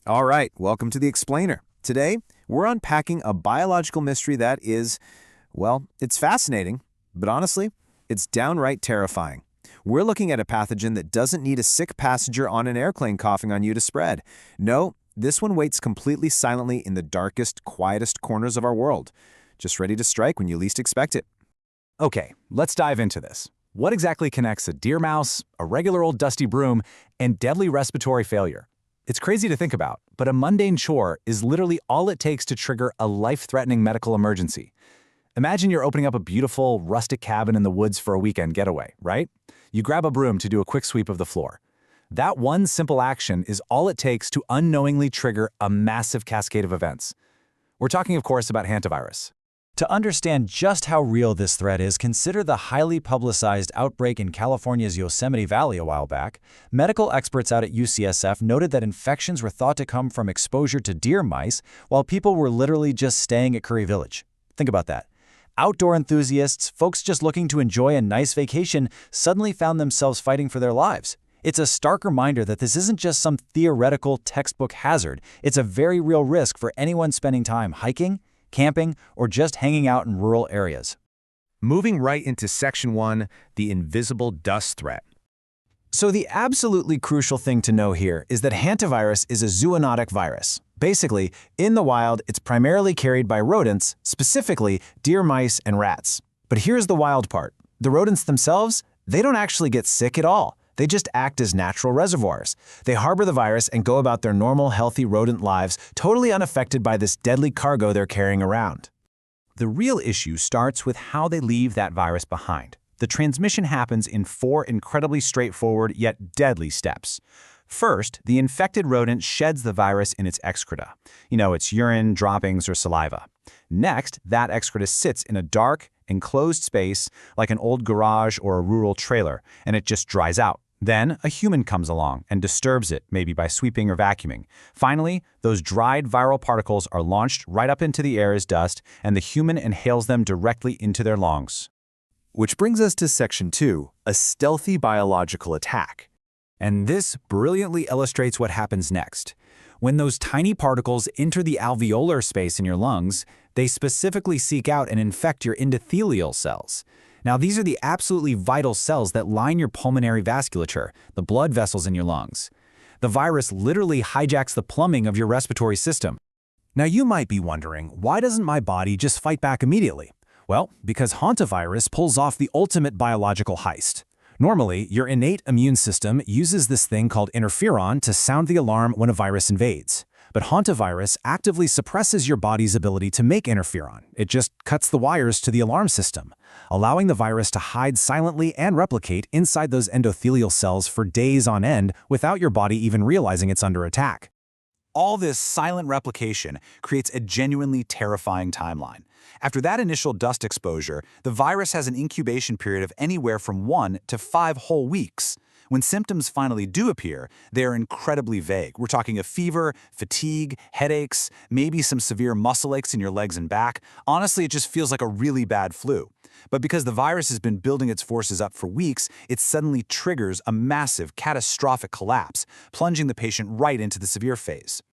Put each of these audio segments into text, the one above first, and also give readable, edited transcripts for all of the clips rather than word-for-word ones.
All right, welcome to The Explainer. Today, we're unpacking a biological mystery that is, well, it's fascinating, but honestly, it's downright terrifying. We're looking at a pathogen that doesn't need a sick passenger on an airplane coughing on you to spread. No, this one waits completely silently in the darkest, quietest corners of our world, just ready to strike when you least expect it. Okay, let's dive into this. What exactly connects a deer mouse, a regular old dusty broom, and deadly respiratory failure? It's crazy to think about, but a mundane chore is literally all it takes to trigger a life-threatening medical emergency. Imagine you're opening up a beautiful, rustic cabin in the woods for a weekend getaway, right? You grab a broom to do a quick sweep of the floor. That one simple action is all it takes to unknowingly trigger a massive cascade of events. We're talking, of course, about hantavirus. To understand just how real this threat is, consider the highly publicized outbreak in California's Yosemite Valley a while back. Medical experts out at UCSF noted that infections were thought to come from exposure to deer mice, while people were literally just staying at Curry Village. Think about that. Outdoor enthusiasts, folks just looking to enjoy a nice vacation, suddenly found themselves fighting for their lives. It's a stark reminder that this isn't just some theoretical textbook hazard. It's a very real risk for anyone spending time hiking, camping, or just hanging out in rural areas. Moving right into Section 1, the invisible dust threat. So the absolutely crucial thing to know here is that hantavirus is a zoonotic virus. Basically, in the wild, it's primarily carried by rodents, specifically deer mice and rats. But here's the wild part. The rodents themselves, they don't actually get sick at all. They just act as natural reservoirs. They harbor the virus and go about their normal, healthy rodent lives, totally unaffected by this deadly cargo they're carrying around. The real issue starts with how they leave that virus behind. The transmission happens in 4 incredibly straightforward yet deadly steps. First, the infected rodent sheds the virus in its excreta. Its urine, droppings, or saliva. Next, that excreta sits in a dark, enclosed space like an old garage or a rural trailer, and it just dries out. Then, a human comes along and disturbs it, maybe by sweeping or vacuuming. Finally, those dried viral particles are launched right up into the air as dust, and the human inhales them directly into their lungs. Which brings us to Section 2, a stealthy biological attack. And this brilliantly illustrates what happens next. When those tiny particles enter the alveolar space in your lungs, they specifically seek out and infect your endothelial cells. Now, these are the absolutely vital cells that line your pulmonary vasculature, the blood vessels in your lungs. The virus literally hijacks the plumbing of your respiratory system. Now, you might be wondering, why doesn't my body just fight back immediately? Well, because hantavirus pulls off the ultimate biological heist. Normally, your innate immune system uses this thing called interferon to sound the alarm when a virus invades. But hantavirus actively suppresses your body's ability to make interferon. It just cuts the wires to the alarm system, allowing the virus to hide silently and replicate inside those endothelial cells for days on end without your body even realizing it's under attack. All this silent replication creates a genuinely terrifying timeline. After that initial dust exposure, the virus has an incubation period of anywhere from 1 to 5 whole weeks. When symptoms finally do appear, they are incredibly vague. We're talking a fever, fatigue, headaches, maybe some severe muscle aches in your legs and back. Honestly, it just feels like a really bad flu. But because the virus has been building its forces up for weeks, it suddenly triggers a massive, catastrophic collapse, plunging the patient right into the severe phase.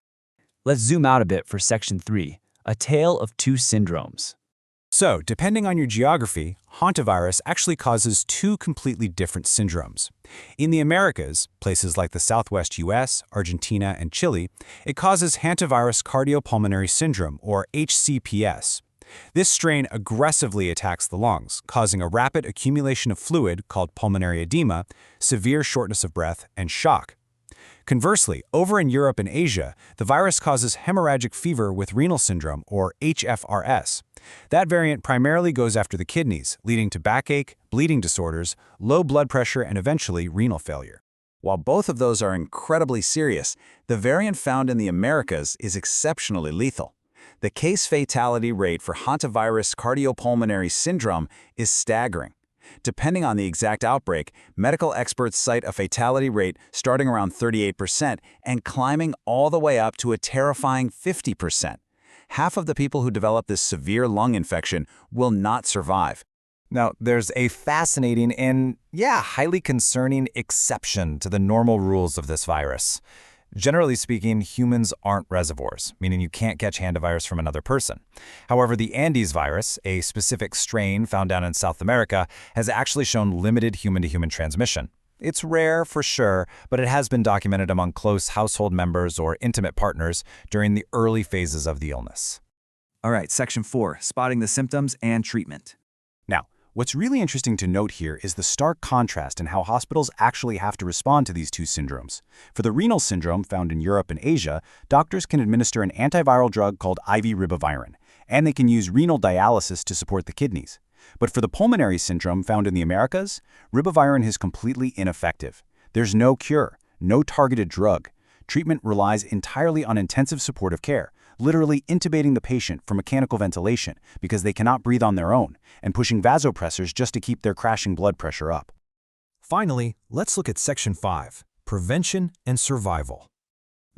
Let's zoom out a bit for Section 3, a tale of 2 syndromes. So, depending on your geography, hantavirus actually causes 2 completely different syndromes. In the Americas, places like the Southwest US, Argentina, and Chile, it causes Hantavirus Cardiopulmonary Syndrome, or HCPS. This strain aggressively attacks the lungs, causing a rapid accumulation of fluid called pulmonary edema, severe shortness of breath, and shock. Conversely, over in Europe and Asia, the virus causes hemorrhagic fever with renal syndrome, or HFRS. That variant primarily goes after the kidneys, leading to backache, bleeding disorders, low blood pressure, and eventually renal failure. While both of those are incredibly serious, the variant found in the Americas is exceptionally lethal. The case fatality rate for Hantavirus Cardiopulmonary Syndrome is staggering. Depending on the exact outbreak, medical experts cite a fatality rate starting around 38% and climbing all the way up to a terrifying 50%. Half of the people who develop this severe lung infection will not survive. Now, there's a fascinating and, highly concerning exception to the normal rules of this virus. Generally speaking, humans aren't reservoirs, meaning you can't catch hantavirus from another person. However, the Andes virus, a specific strain found down in South America, has actually shown limited human-to-human transmission. It's rare for sure, but it has been documented among close household members or intimate partners during the early phases of the illness. All right, Section 4, spotting the symptoms and treatment. Now, what's really interesting to note here is the stark contrast in how hospitals actually have to respond to these two syndromes. For the renal syndrome found in Europe and Asia, doctors can administer an antiviral drug called IV ribavirin, and they can use renal dialysis to support the kidneys. But for the pulmonary syndrome found in the Americas, ribavirin is completely ineffective. There's no cure, no targeted drug. Treatment relies entirely on intensive supportive care, literally intubating the patient for mechanical ventilation because they cannot breathe on their own, and pushing vasopressors just to keep their crashing blood pressure up. Finally, let's look at Section 5, Prevention and Survival.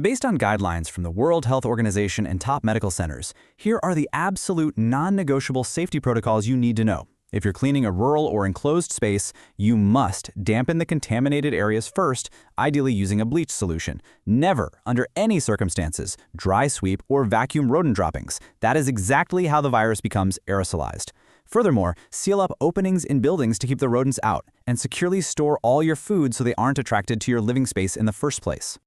Based on guidelines from the World Health Organization and top medical centers, here are the absolute non-negotiable safety protocols you need to know. If you're cleaning a rural or enclosed space, you must dampen the contaminated areas first, ideally using a bleach solution. Never, under any circumstances, dry sweep or vacuum rodent droppings. That is exactly how the virus becomes aerosolized. Furthermore, seal up openings in buildings to keep the rodents out, and securely store all your food so they aren't attracted to your living space in the first place.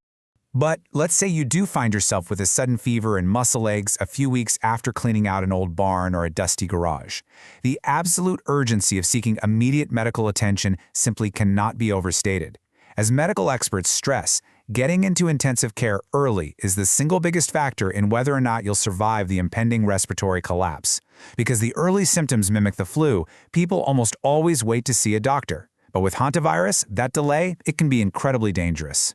But let's say you do find yourself with a sudden fever and muscle aches a few weeks after cleaning out an old barn or a dusty garage. The absolute urgency of seeking immediate medical attention simply cannot be overstated. As medical experts stress, getting into intensive care early is the single biggest factor in whether or not you'll survive the impending respiratory collapse. Because the early symptoms mimic the flu, people almost always wait to see a doctor. But with hantavirus, that delay, it can be incredibly dangerous.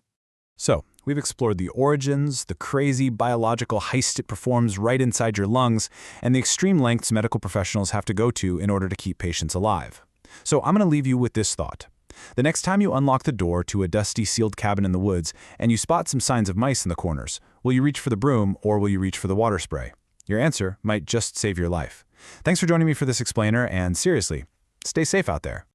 So, we've explored the origins, the crazy biological heist it performs right inside your lungs, and the extreme lengths medical professionals have to go to in order to keep patients alive. So I'm going to leave you with this thought. The next time you unlock the door to a dusty sealed cabin in the woods and you spot some signs of mice in the corners, will you reach for the broom or will you reach for the water spray? Your answer might just save your life. Thanks for joining me for this explainer, and seriously, stay safe out there.